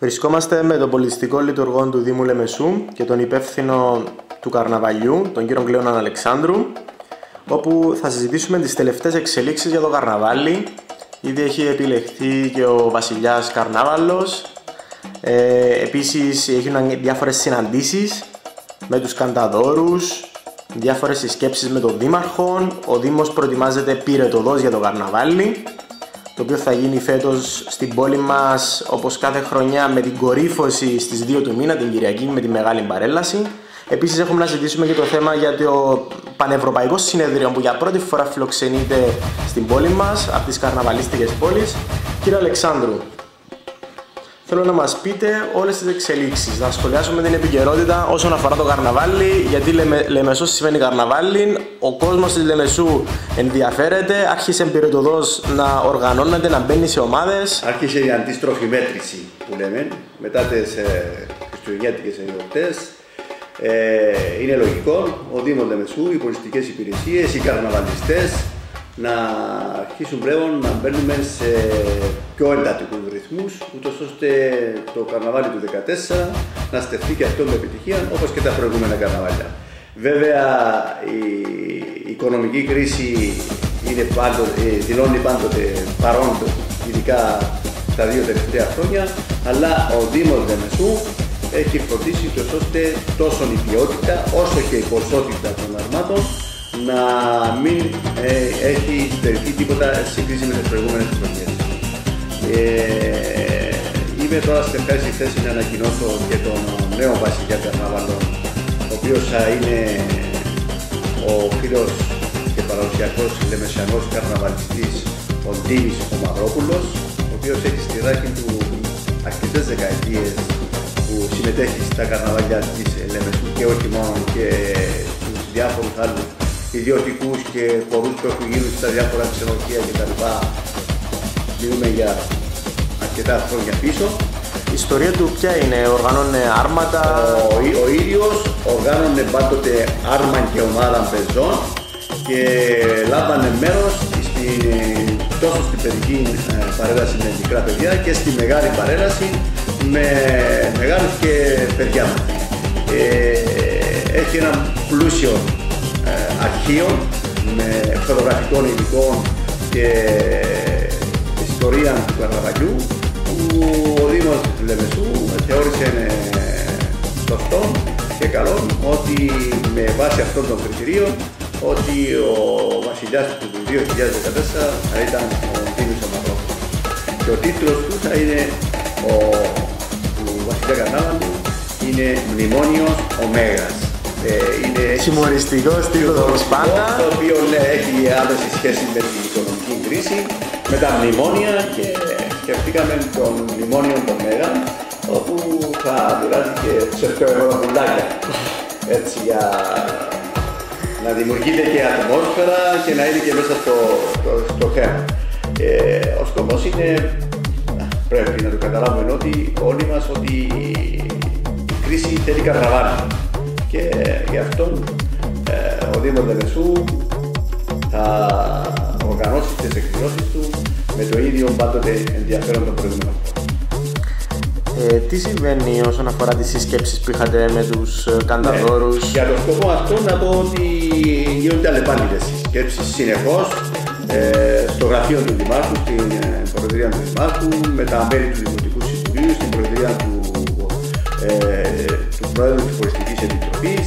Βρισκόμαστε με τον πολιτιστικό λειτουργό του Δήμου Λεμεσού και τον υπεύθυνο του καρναβαλιού, τον κύριο Κλέον Αλεξάνδρου, όπου θα συζητήσουμε τις τελευταίες εξελίξεις για το καρναβάλι. Ήδη έχει επιλεχθεί και ο Βασιλιάς Καρνάβαλος. Επίσης έχουν διάφορες συναντήσεις με τους κανταδόρους, διάφορες συσκέψεις με τον Δήμαρχο. Ο Δήμος προετοιμάζεται πυρετοδός για το καρναβάλι, το οποίο θα γίνει φέτος στην πόλη μας όπως κάθε χρονιά με την κορύφωση στις 2 του μήνα, την Κυριακή, με τη μεγάλη παρέλαση. Επίσης έχουμε να συζητήσουμε και το θέμα για το Πανευρωπαϊκό Συνέδριο που για πρώτη φορά φιλοξενείται στην πόλη μας από τις καρναβαλίστικες πόλεις. Κύριε Αλεξάνδρου, θέλω να μας πείτε όλες τις εξελίξεις, να σχολιάσουμε την επικαιρότητα όσον αφορά το καρναβάλι, γιατί Λεμεσός σημαίνει καρναβάλι, ο κόσμος της Λεμεσού ενδιαφέρεται, άρχισε πυρετοδός να οργανώνεται, να μπαίνει σε ομάδες. Άρχισε η αντίστροφη μέτρηση που λέμε, μετά τις χριστουγεννιάτικες εορτές. Είναι λογικό ο Δήμος Λεμεσού, οι πολιτιστικές υπηρεσίες, οι καρναβαλιστές να αρχίσουν πλέον να μπαίνουμε σε πιο εντατικούς ρυθμούς, ούτως ώστε το καρναβάλι του 2014 να στεφθεί και αυτό με επιτυχία, όπως και τα προηγούμενα καρναβάλια. Βέβαια, η οικονομική κρίση δηλώνει πάντοτε παρόν, ειδικά τα 2 τελευταία χρόνια, αλλά ο Δήμος Λεμεσού έχει φροντίσει ώστε τόσο η ποιότητα όσο και η ποσότητα των αρμάτων να μην έχει στερηθεί τίποτα σε σύγκριση με τις προηγούμενες χρονιές. Είμαι τώρα στην ευχάριστη θέση να ανακοινώσω και τον νέο βασιλιά Καρναβαλών, ο οποίος θα είναι ο φίλος και παραδοσιακός λεμεσιανός καρναβαλιστής, ο Ντίμης ο Μαυρόπουλος, ο οποίος έχει στη ράχη του αρκετές δεκαετίες που συμμετέχει στα καρναβαλιά της Λεμεσού και όχι μόνο, και στους διάφορους άλλους ιδιωτικούς και χορούς που έχουν γίνει στα διάφορα ξενοδοχεία κτλ. Μιλούμε για αρκετά χρόνια πίσω. Η ιστορία του ποια είναι, οργανώνε άρματα? Ο ίδιος οργάνωνε πάντοτε άρμα και ομάδα παιζών και λάμβανε μέρος τόσο στην παιδική παρέλαση με μικρά παιδιά και στη μεγάλη παρέλαση με μεγάλους και παιδιά μας. Έχει ένα πλούσιο αρχείο με φωτογραφικών υλικών και ιστορία του καρναβαλιού, που ο Δήμος Λεμεσού θεώρησε σωστό και καλό ότι με βάση αυτών των κριτηρίων ότι ο βασιλιάς του 2014 θα ήταν ο Ντίμης ο Μαυρόπουλος. Και ο τίτλος του θα είναι του βασιλιά Καρνάβαλου είναι Μνημόνιος ο Μέγας. Είναι χιουμοριστικός τίτλος πάντα, το οποίο έχει άμεση σχέση με την οικονομική κρίση, με τα μνημόνια, και σκεφτήκαμε τον Μνημόνιο των Μέγα, όπου θα δουλεύει και σε ευρωβουλάκια, έτσι, για να δημιουργείται και ατμόσφαιρα και να είναι και μέσα στο θέμα. Ο σκοπός είναι, πρέπει να το καταλάβουμε ότι όλοι μας, ότι η κρίση θέλει καρναβάλι. Και γι' αυτό ο Δήμος Λεμεσού θα οργανώσει τις εκδηλώσεις του με το ίδιο πάντοτε ενδιαφέρον των προηγούμενων. Τι συμβαίνει όσον αφορά τις συσκέψεις που είχατε με τους κανταδόρους? Για τον σκοπό αυτό να πω ότι γίνονται αλλεπάλληλες συσκέψεις συνεχώς στο γραφείο του Δημάρχου, στην Προεδρία του Δημάρχου, με τα μέλη του Δημοτικού Συμβουλίου, στην Προεδρία του Πρόεδρου της Πολιτιστικής Επιτροπής,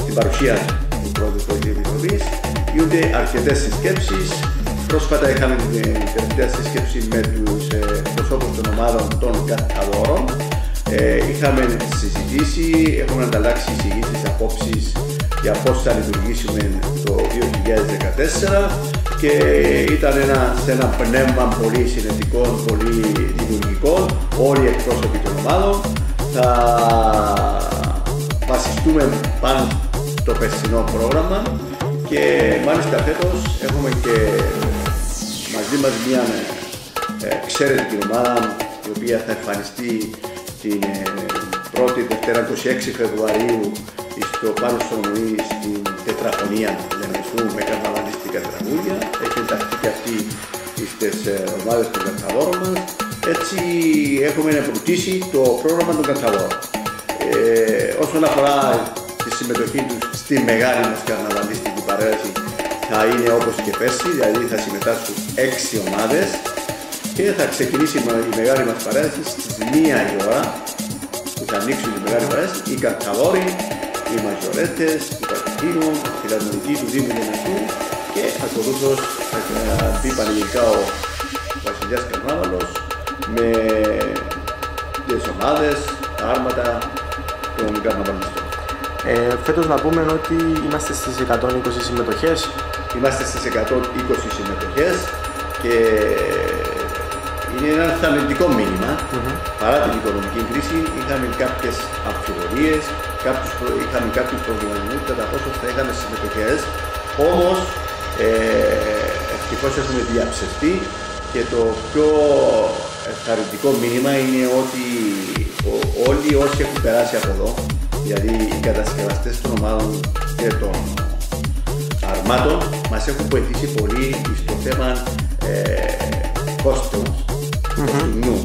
στην παρουσία του Πρόεδρου της Πολιτιστικής Επιτροπής. Γίνονται αρκετές συσκέψεις. Πρόσφατα είχαμε την τελευταία σύσκεψη με τους προσώπους των ομάδων των κανταδόρων. Είχαμε συζητήσει, έχουμε ανταλλάξει εισηγήσεις, απόψεις για πώς θα λειτουργήσουμε το 2014, και ήταν σε ένα πνεύμα πολύ συνετικό, πολύ δημιουργικό. Όλοι οι εκπρόσωποι των ομάδων θα βασιστούμε πάνω στο περσινό πρόγραμμα, και μάλιστα φέτος έχουμε και μαζί μας μια εξαίρετη ομάδα, η οποία θα εμφανιστεί την 1η Δευτέρα 26 Φεβρουαρίου στο Πάρος Σονουή στην Τετραφωνία Λεμεσού με καρναβαλιστικά τραγούδια. Έχει ενταχθεί και αυτή στις ομάδες των καρναβόρων μας. Έτσι έχουμε εμπλουτίσει το πρόγραμμα των Καρναβάλων. Όσον αφορά τη συμμετοχή τους στη μεγάλη μας καρναβαλιστική παρέλαση, θα είναι όπως και πέρσι, δηλαδή θα συμμετάσχουν 6 ομάδες και θα ξεκινήσει η μεγάλη μας παρέλαση στις 1 η ώρα που θα ανοίξουν τη μεγάλη παρέλαση οι Καρναβόροι, οι Μαγιορέτες, οι Πατικίνου, η Φιλαρμονική του Δήμου Λεμεσού και ακολούθως θα μπει πανηγυρικά ο Βασιλιάς Καρνάβαλος με τις ομάδες, τα άρματα των καρναβαλιστών. Φέτος να πούμε ότι είμαστε στις 120 συμμετοχές. Είμαστε στις 120 συμμετοχές και είναι ένα θαρρυντικό μήνυμα. Παρά την οικονομική κρίση είχαμε κάποιες αμφιβολίες, είχαμε κάποιους προβληματισμούς κατά πόσο θα είχαμε συμμετοχές. Όμως ευτυχώς έχουμε διαψευστεί και το πιο θαρρυντικό μήνυμα είναι ότι όλοι όσοι έχουν περάσει από εδώ, δηλαδή οι κατασκευαστές των ομάδων και των αρμάτων, μας έχουν βοηθήσει πολύ στο θέμα κόστος, κοστούμιου.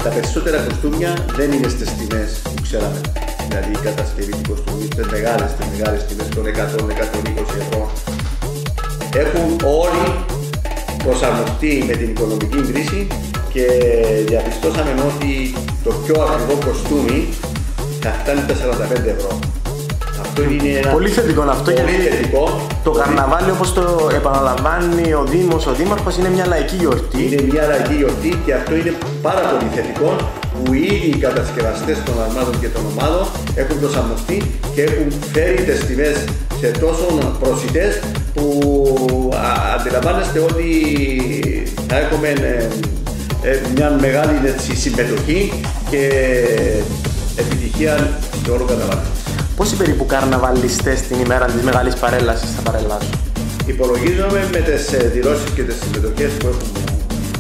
Τα περισσότερα κοστούμια δεν είναι στις τιμές που ξέραμε. Δηλαδή η κατασκευή του κοστούμιου, τις μεγάλες τιμές των 100-120 ευρώ. Έχουν όλοι προσαρμοστεί με την οικονομική κρίση και διαπιστώσαμε ότι το πιο ακριβό κοστούμι θα φτάνει τα 45 ευρώ. Αυτό είναι ένα πολύ θετικό αυτό, πολύ θετικό. Το καρναβάλι, όπως το επαναλαμβάνει ο Δήμος, ο Δήμαρχος, είναι μια λαϊκή γιορτή. Είναι μια λαϊκή γιορτή και αυτό είναι πάρα πολύ θετικό που ήδη οι κατασκευαστές των αρμάτων και των ομάδων έχουν προσαρμοστεί και έχουν φέρει τις τιμές σε τόσο προσιτές που αντιλαμβάνεστε ότι θα έχουμε μια μεγάλη συμμετοχή και επιτυχία σε όλο καρναβάλι. Πόσοι περίπου καρναβαλιστές την ημέρα της μεγάλης παρέλασης θα παρελάσουν? Υπολογίζουμε με τις δηλώσεις και τις συμμετοχές που έχουν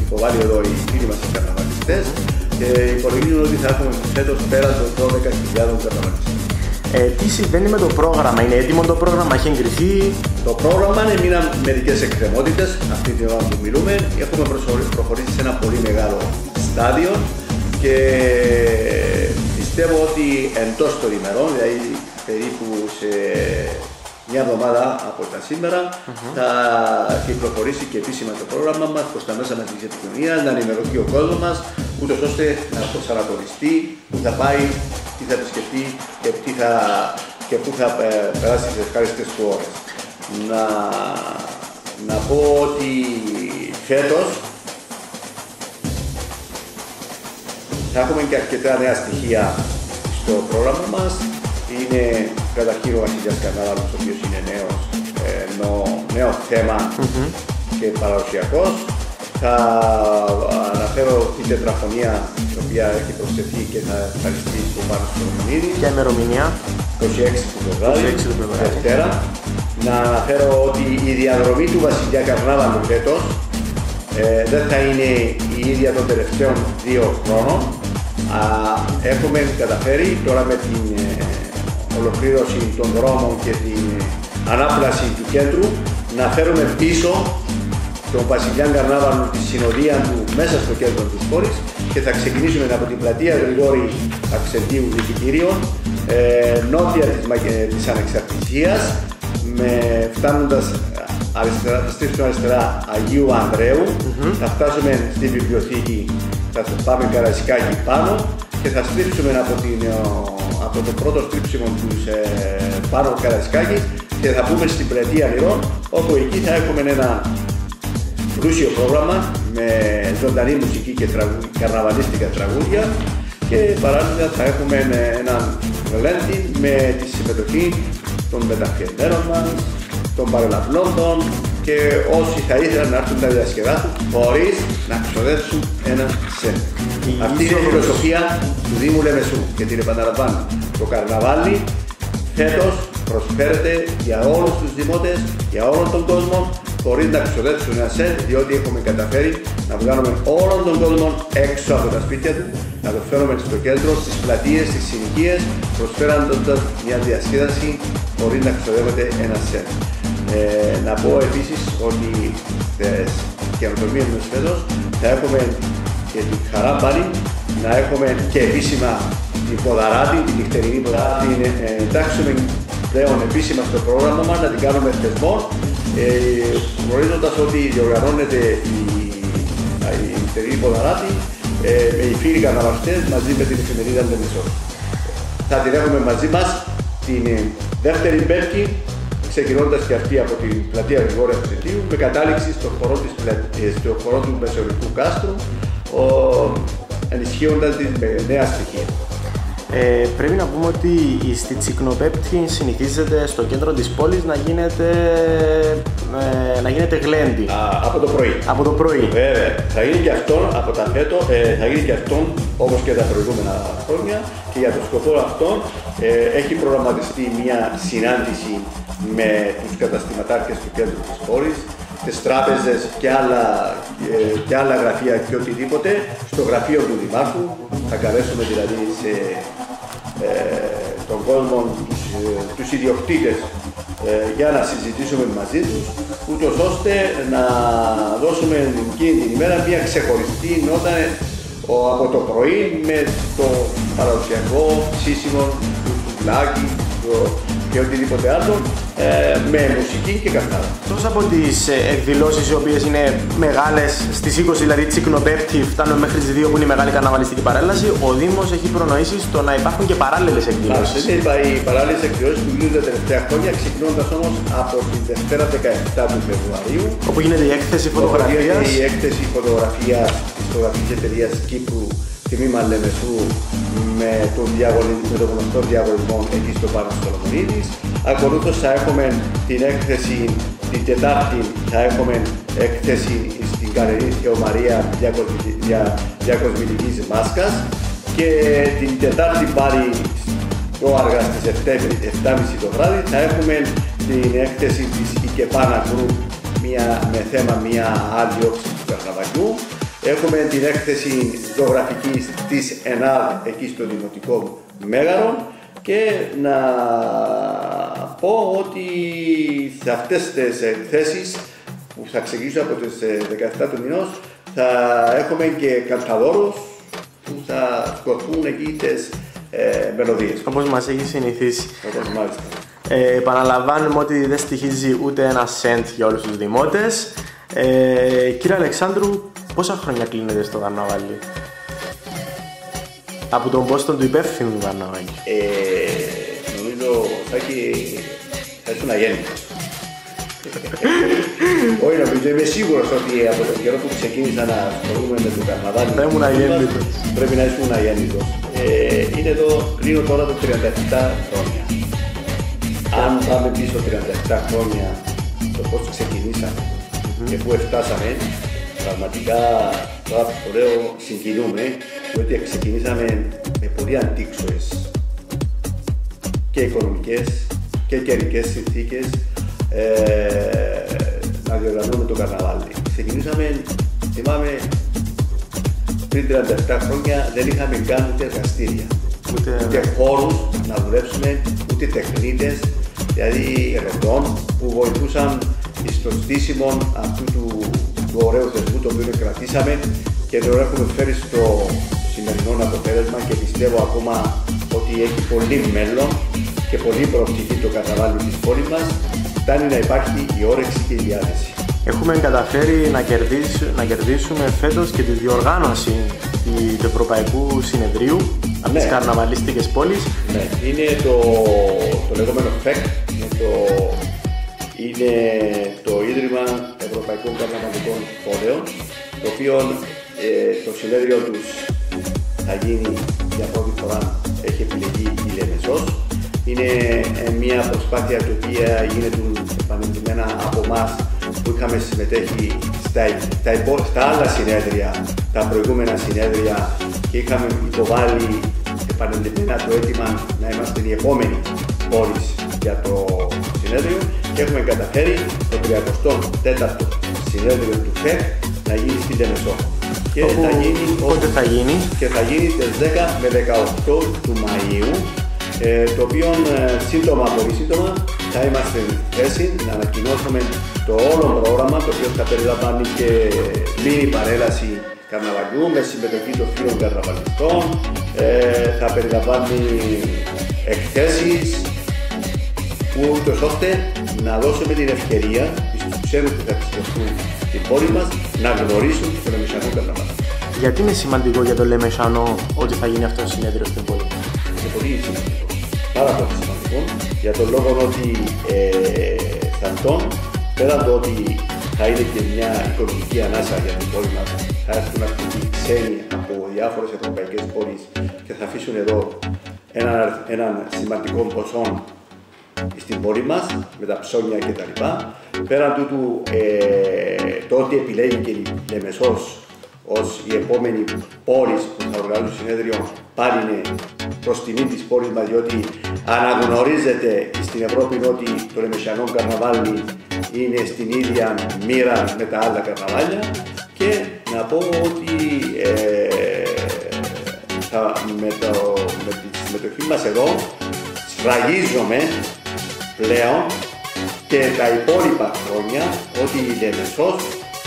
υποβάλει εδώ οι φίλοι μας οι καρναβαλιστές και υπολογίζουμε ότι θα έχουμε φέτος πέραν των 12.000 καρναβαλιστές. Τι συμβαίνει με το πρόγραμμα? Είναι έτοιμο το πρόγραμμα? Έχει εγκριθεί? Το πρόγραμμα έμειναν μερικές εκκρεμότητες αυτή την ώρα που μιλούμε. Έχουμε προχωρήσει σε ένα πολύ μεγάλο στάδιο και πιστεύω ότι εντός των ημερών, δηλαδή περίπου σε μια εβδομάδα από τα σήμερα, θα κυκλοφορήσει και επίσημα το πρόγραμμα μας προς τα μέσα μαζικής επικοινωνίας, να ενημερωθεί ο κόσμος μας, ούτως ώστε να προσανατολιστεί που θα πάει, τι θα επισκεφτεί και πού θα περάσει τις ευχάριστες του ώρες. Να πω ότι φέτος θα έχουμε και αρκετά νέα στοιχεία στο πρόγραμμα μας. Είναι καταρχήν ο Βασιλιάς Καρνάβαλος, ο οποίος είναι νέο θέμα και παραδοσιακός. Θα αναφέρω την τετραφωνία, η οποία έχει προσθεθεί και θα ευχαριστεί το Μάρκο Σολομονίδη. Ποια ημερομηνία? 26 του Φεβρουάριου, Δευτέρα. Να αναφέρω ότι η διαδρομή του Βασιλιά Καρνάβαλου φέτος δεν θα είναι η ίδια των τελευταίων 2 χρόνων. Έχουμε καταφέρει τώρα με την ολοκλήρωση των δρόμων και την ανάπλαση του κέντρου να φέρουμε πίσω τον Βασιλιά Καρνάβαλου, τη συνοδεία του μέσα στο κέντρο της πόλης και θα ξεκινήσουμε από την πλατεία Γρηγόρη Αξεντίου Δικητήριων, νότια της Ανεξαρτησίας, φτάνοντας αριστερά, θα στρίψουμε αριστερά Αγίου Ανδρέου, θα φτάσουμε στη βιβλιοθήκη, θα πάμε Καραϊσκάκι πάνω και θα στρίψουμε από το πρώτο στρίψιμο του πάνω Καραϊσκάκι και θα πούμε στην πλατεία Νηρών, όπου εκεί θα έχουμε ένα πλούσιο πρόγραμμα με ζωντανή μουσική και καρναβαλίστικα τραγούδια και παράλληλα θα έχουμε έναν ρολέντι με τη συμμετοχή των μεταφιερμένων μας, των παρελαπλώντων και όσοι θα ήθελαν να έρθουν να διασκεδάσουν χωρίς να ξοδέψουν ένα σέντ. Αυτή είναι η φιλοσοφία του Δήμου Λεμεσού και την επαναλαμβάνω. Το καρναβάλι φέτος προσφέρεται για όλους τους δημότες, για όλον τον κόσμο, χωρίς να ξοδέψουν ένα σέντ, διότι έχουμε καταφέρει να βγάλουμε όλον τον κόσμο έξω από τα σπίτια του, να το φέρουμε στο κέντρο, στις πλατείες, στις συνοικίες, προσφέροντας μια διασκέδαση χωρίς να ξοδεύεται ένα σέντ. Να πω επίσης ότι καινοτομίες μας φέτος, θα έχουμε και την Χαράμπαλη, να έχουμε και επίσημα την Ποδαράτη, την νυχτερινή Ποδαράτη, την εντάξουμε πλέον επίσημα στο πρόγραμμα μας, να την κάνουμε θεσμό, γνωρίζοντας ότι διοργανώνεται η νυχτερινή Ποδαράτη με οι φίλοι καταναλωτές μαζί με την εφημερίδα Λεμεσό. Θα την έχουμε μαζί μας την δεύτερη Πέμπτη, ξεκινώντας και αυτή από την πλατεία Γρηγόρη Αυξητίου, με κατάληξη στο χώρο του Μεσαιωνικού Κάστρου, ενισχύοντας την με νέα στοιχεία. Πρέπει να πούμε ότι στη Τσικνοπέπτη συνηθίζεται στο κέντρο της πόλης να γίνεται γλέντι. Από το πρωί. Από το πρωί. Βέβαια. Θα γίνει και αυτόν από τα φέτο, θα γίνει και αυτόν όπως και τα προηγούμενα χρόνια, και για τον σκοπό αυτόν έχει προγραμματιστεί μια συνάντηση με τους καταστηματάρχες του κέντρου της πόλης, τις τράπεζες και άλλα γραφεία και οτιδήποτε, στο γραφείο του Δημάρχου. Θα καλέσουμε δηλαδή τον κόσμο, τους ιδιοκτήτες, για να συζητήσουμε μαζί τους, ούτως ώστε να δώσουμε εκείνη την ημέρα μια ξεχωριστή νότα από το πρωί με το παραδοσιακό σύσιμο του σουβλάκι και οτιδήποτε άλλο, με μουσική και καρτάρα. Εκτός από τις εκδηλώσεις οι οποίες είναι μεγάλες, στις 20 δηλαδή Τσικνοπέπτη φτάνουμε μέχρι τις 2 που είναι η μεγάλη καρναβαλιστική παρέλαση, ο Δήμος έχει προνοήσει στο να υπάρχουν και παράλληλες εκδηλώσεις. Είπα, οι παράλληλες εκδηλώσεις που γίνονται τα τελευταία χρόνια, ξεκινώντας όμως από την Δευτέρα 17 του Φεβρουαρίου, όπου γίνεται η έκθεση φωτογραφίας. Η έκθεση φωτογραφίας της φωτογραφικής εταιρείας Κύπρου τμήμα Λεμεσού με το γνωστό διαγωνισμό εκεί στο Πάνο Σολομονίδης. Ακολούθως θα έχουμε την έκθεση την Τετάρτη, θα έχουμε έκθεση στην Γαλερή Θεομαρία διακοσμητικής μάσκας, και την Τετάρτη πάλι το αργά στις 7.30 το βράδυ θα έχουμε την έκθεση της Ικεπάνα Group με θέμα μια άλλη όψη του καρναβαλιού. Έχουμε την έκθεση ζωγραφική της ΕΝΑΔ εκεί στο Δημοτικό Μέγαρο, και να πω ότι σε αυτές τις εκθέσεις που θα ξεκινήσουν από τις 17 του μηνός θα έχουμε και κανταδόρους που θα σκορπούν εκεί τις μελωδίες. Όπως μας έχει συνηθίσει. Όπως μάλιστα. Επαναλαμβάνουμε ότι δεν στοιχίζει ούτε ένα σεντ για όλους τους δημότες. Κύριε Αλεξάνδρου, πόσα χρόνια κλείνετε στο καρναβάλι? Από τον πόστο του υπεύθυνου του καρναβάλι. Νομίζω θα ήσουν αγέννητος. Όχι, νομίζω, είμαι σίγουρος ότι από τον καιρό που ξεκίνησα να ασχολούμαι με το καρναβάλι πρέπει να ήσουν αγέννητος. Είναι εδώ, κλείνω τώρα το 37 χρόνια. Αν πάμε πίσω 37 χρόνια το πώς ξεκινήσαμε και πού φτάσαμε, πραγματικά τώρα το λέω συγκινούμε, διότι ξεκινήσαμε με πολύ αντίξωες και οικονομικές και καιρικές συνθήκες να διοργανώνουμε το καρναβάλι. Ξεκινήσαμε, θυμάμαι, πριν 37 χρόνια δεν είχαμε καν ούτε εργαστήρια, ούτε χώρους να δουλέψουμε, ούτε τεχνίτες, δηλαδή ερευνών που βοηθούσαν στο στήσιμο αυτού του ωραίου θεσμού το οποίο κρατήσαμε και το έχουμε φέρει στο σημερινό αποτέλεσμα, και πιστεύω ακόμα ότι έχει πολύ μέλλον και πολύ προοπτική το καρναβάλι της πόλης μας. Φτάνει να υπάρχει η όρεξη και η διάθεση. Έχουμε καταφέρει να κερδίσουμε φέτος και τη διοργάνωση του Ευρωπαϊκού Συνεδρίου από τις καρναβαλίστικες πόλεις. Ναι, είναι το λεγόμενο ΦΕΚ, είναι το Ίδρυμα Ευρωπαϊκών Καρναβαλικών Πόλεων, το οποίο το συνέδριο τους θα γίνει για πρώτη φορά, έχει επιλεγεί η Λεμεσός. Είναι μια προσπάθεια η οποία γίνεται επανειλημμένα από εμάς που είχαμε συμμετέχει στα άλλα συνέδρια, τα προηγούμενα συνέδρια, και είχαμε υποβάλει επανειλημμένα το αίτημα να είμαστε η επόμενη πόλη για το συνέδριο, και έχουμε καταφέρει το 34ο συνέδριο του ΦΕΚ να γίνει στη Λεμεσό. Και πότε θα γίνει? Και θα γίνει στις 10 με 18 του Μαΐου, το οποίο σύντομα, πολύ σύντομα, θα είμαστε στη θέση να ανακοινώσουμε το όλο πρόγραμμα, το οποίο θα περιλαμβάνει και μίνι παρέλαση καρναβαλιού με συμμετοχή των φίλων καρναβαλιστών, θα περιλαμβάνει εκθέσεις, ούτως ώστε να δώσουμε την ευκαιρία στους ξένους που θα επισκεφτούν την πόλη μας να γνωρίσουν το Λεμεσανό καρναβάλι. Γιατί είναι σημαντικό για το Λεμεσανό ότι θα γίνει αυτό το συνέδριο στην πόλη? Είναι πολύ σημαντικό. Πάρα πολύ σημαντικό, για τον λόγο ότι σε αυτόν, πέραν το ότι θα είναι και μια οικονομική ανάσα για την πόλη μας, θα έρθουν αρκετοί ξένοι από διάφορες ευρωπαϊκές πόλεις και θα αφήσουν εδώ έναν σημαντικό ποσό στην πόλη μας, με τα ψώνια κτλ. Πέραν τούτου, το ότι επιλέγει και η Λεμεσός ως η επόμενη πόλη που θα οργανώσει το συνέδριο, πάλι είναι προς τιμή της πόλης μας, διότι αναγνωρίζεται στην Ευρώπη ότι το Λεμεσανό καρναβάλι είναι στην ίδια μοίρα με τα άλλα καρναβάλια. Και να πω ότι με τη συμμετοχή μας εδώ σφραγίζομαι πλέον και τα υπόλοιπα χρόνια ότι η Λεμεσός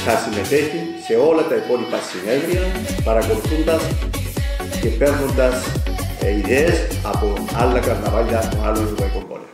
θα συμμετέχει σε όλα τα υπόλοιπα συνέδρια, παρακολουθώντας και παίρνοντας ιδέες από άλλα καρναβάλια των άλλων ευρωπαϊκών πόλεων.